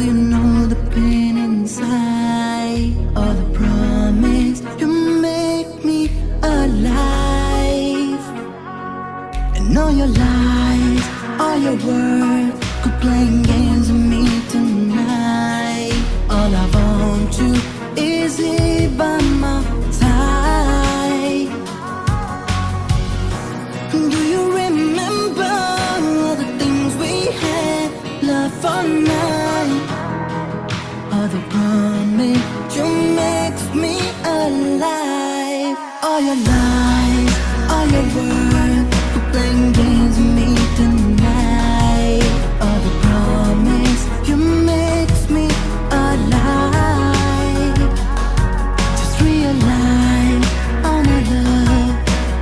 you know the pain inside? Or the promise you make me alive? And all your lies, all your words, quit playing games with me tonight. All I want you is here by my side. Do you remember all the things we had? Love for night. All the promise you makes me alive. All your lies, all your words, quit playing games with me tonight. All the promise you makes me alive. Just realize all my love.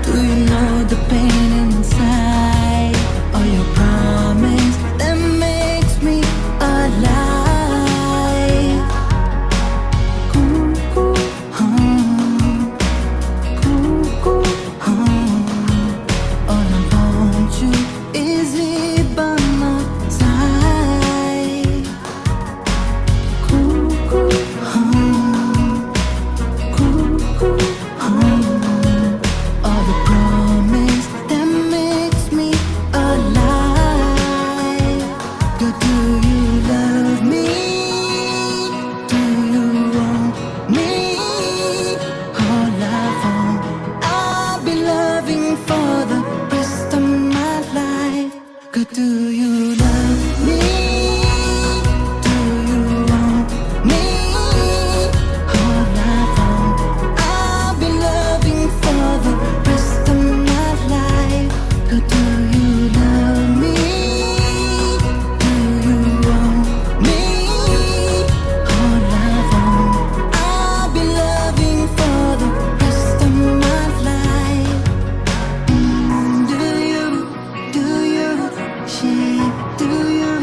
Do you know the pain inside? All your promise that makes me alive. Ooh, ooh, ooh, ooh, ooh. All I want you is here by my side. Ooh, ooh, ooh, ooh, all the promise that makes me alive. Girl, do you love me? Do you want me? All I want, I'll be loving for the rest of my life. Girl, do you love me? Do you want me? All I want, I'll be loving for the rest of my life. Girl, do you love me? Do you want me? All I want, I'll be loving for the rest of my life. Do you, she, do you,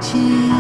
she